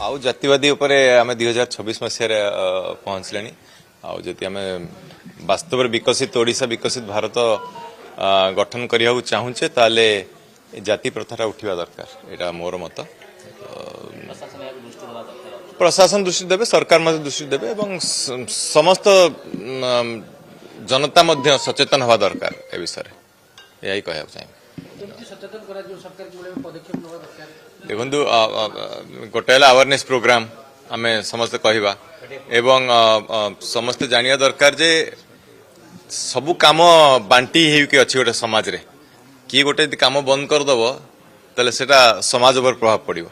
आउ जातिवादी उपरे आम 2026 मसीह पहुंचले आदि आम वास्तव विकसित ओडिशा विकसित भारत गठन करने चाहूचे ताले जाति प्रथा उठा दरकार यहाँ मोर मत प्रशासन दृष्टि देवे सरकार दृष्टि देवे एवं समस्त जनता मध्य सचेतन हवा दरकार ए विषय यही कह चाहिए देखु गोटे अवेयरनेस प्रोग्राम आम समस्ते कहवा एवं समस्ते जानिया दरकार जे सबु काम बांटी होके अच्छी गोटे समाज रे किए गोटे काम बंद करदेव ताले सेटा समाज पर प्रभाव पड़ो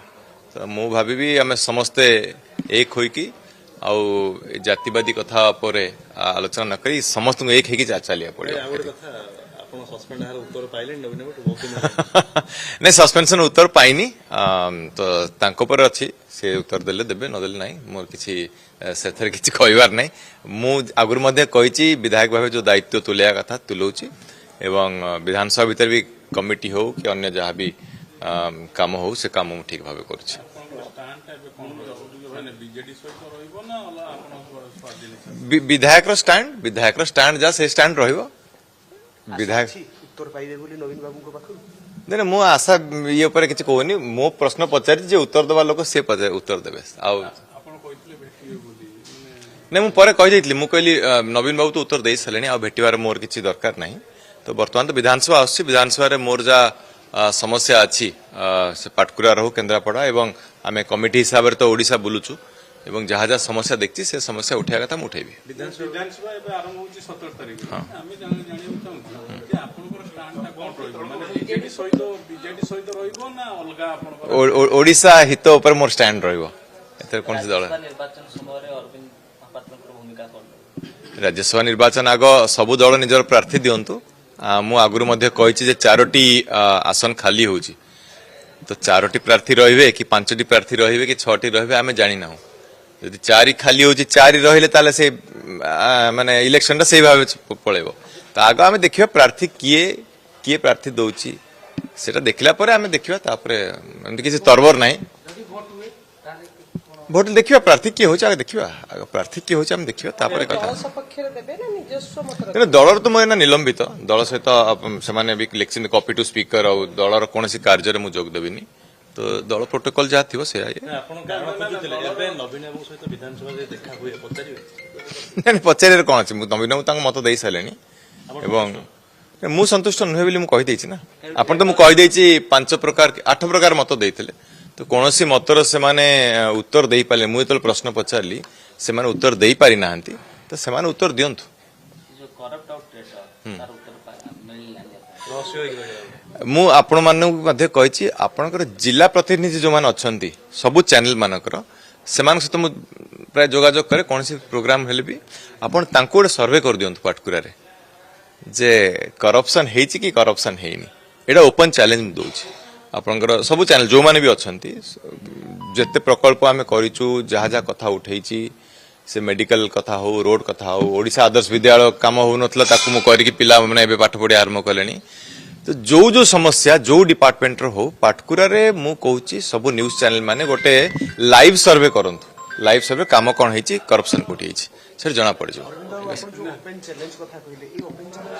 तो मु भावी आम समस्ते एक होइकी आउ जातिवादी कथा पर आलोचना न करी समस्त एक होगी चलिया पड़ो नहीं सस्पेंशन उत्तर पाइनी तो तांको पर अच्छी से उत्तर देले देबे न देले नहीं मोर किछि सेथर किछि कहबार नहीं मु आगुर मध्ये कहिछि विधायक भावे जो दायित्व तुलिया कथा तुलौछि एवं विधानसभा भीतर भी कमिटी हो कि अन्य जहाँ भी काम हो से काम ठीक भावे करूछि विधायक स्टैंड जा से स्टैंड रहिबो विधायक उत्तर पाइबे बोली नवीन बाबू को पाखु नहीं मु आशा ये ऊपर किछि कहनी मो प्रश्न पचारि जे उत्तर देवा लोक से उत्तर देबे आ नहीं मु परे कहि दैथली मु कहली नवीन बाबू तो उत्तर दे सलेनी आ भेटिवार मोर किछि दरकार नहीं तो वर्तमान तो विधानसभा आछि विधानसभा रे मोर जा समस्या अछि से पाटकुरा रहू केन्द्रापड़ा एवं आमे कमिटी हिसाब रे तो ओडिसा बुलुछु एवं जहाँ जहाँ समस्या देखती से समस्या उठा कथा मुझे विधानसभा आरंभ होची 17 तारिख आमे जानिबो चाहू जे आपनकर स्टैंड कोन रहइबो माने बीजेडी सहित रहइबो ना अलगा आपनकर ओडिशा हित ऊपर मोर स्टैंड रहइबो एतर कोन से दल निर्वाचन समय रे अरविंद महापात्रकर भूमिका कोन राज्यसभा निर्वाचन आग सबु दल निजर प्रार्थी दियंतु मु आगुरु मध्ये कहिछि जे 4टी आसन खाली होची तो 4टी प्रार्थी रहिबे कि 5टी प्रार्थी रहिबे कि 6टी रहिबे आमे जानि नाहु यदि 4 खाली होची 4 रहिले ताले से माने इलेक्शन से भाव पळेबो तो आग आमे देखिबा प्रार्थी किए प्रार्थी दउची सेटा देखला परे आमे देखिबा तापरे एमति किछि तरबर नाही भोट देखिबा प्रार्थी किए होची आगे देखिबा आगे प्रार्थी किए होची आमे देखिबा तापरे कथा दल सपक्ष रे देबे ना निजस्व मत दलर तो मोर निलंबित दल सहित सेमाने भी लिखिन कॉपी टू स्पीकर और दलर कोनसी कार्य रे मु जोग देबिनी तो दल प्रोटोकॉल जहाँ थी से पचारे कौन अच्छे नवीन बाबू मत दे सारे मु संतुष्ट नुहे बोली मुझे ना आपन तो मुझे 5 प्रकार 8 प्रकार मत देते तो कौन सी मतर से उत्तर दे पारे मुझे जो प्रश्न पचारि से उत्तर दे पारि ना तो से उत्तर दिंतु मु आपण मानक कही आपणकर जिला प्रतिनिधि जो मैंने अच्छा सबू चैनल मानकर से सहित प्राय जोगाजोग करे कौन सी प्रोग्राम हेले भी आपन तांको गोटे सर्वे कर दियंतु पाटकुरा रे जे करप्शन हेची कि करप्शन हेनी एटा ओपन चैलेंज दउछि आपनकर सबू चैनल जो माने भी अच्छंती जते प्रकल्प आमे करिचु जहा जहा कथा उठैछि से मेडिकल कथा हो रोड कथा हो ओडिशा आदर्श विद्यालय काम हो नथला ताकू मु करिकि पिला माने एबे पाठ पढि आरंभ कलेनी तो जो समस्या जो डिपार्टमेंट हो पाटकुरा रे मु कहूची सब न्यूज चैनल माने गोटे लाइव सर्वे करंतु लाइव सर्वे काम कौन होईची करप्शन कोठी होईची से जना पड़ जाओ ओपन चैलेंज कथा कहले ई ओपन चैलेंज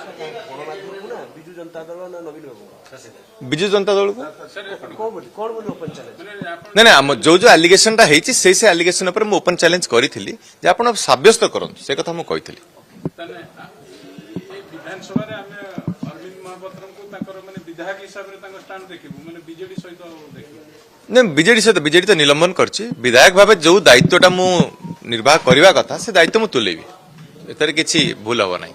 गणमाध्यम ना बिजू जनता दल ना नवीन बाबू बिजू जनता दल कोन बोली ओपन चैलेंज नहीं नहीं जो एलिगेशन टा हेची से एलिगेशन पर मु ओपन चैलेंज करिथिली जे आपण साब्यस्त करंतु से कथा मु कहिथिली तने विधानसभा रे हमें अरविंद महापात्र को ताकर माने विधायक हिसाब रे तांको स्टैंड देखिबो माने बीजेडी सहित देखिबो नहीं बीजेडी तो निलंबन करछि विधायक भावे जो दायित्वटा मु निर्वाह करबा कथा से दायित्व मु तुलेबी एतर किछि भूल हबो नाही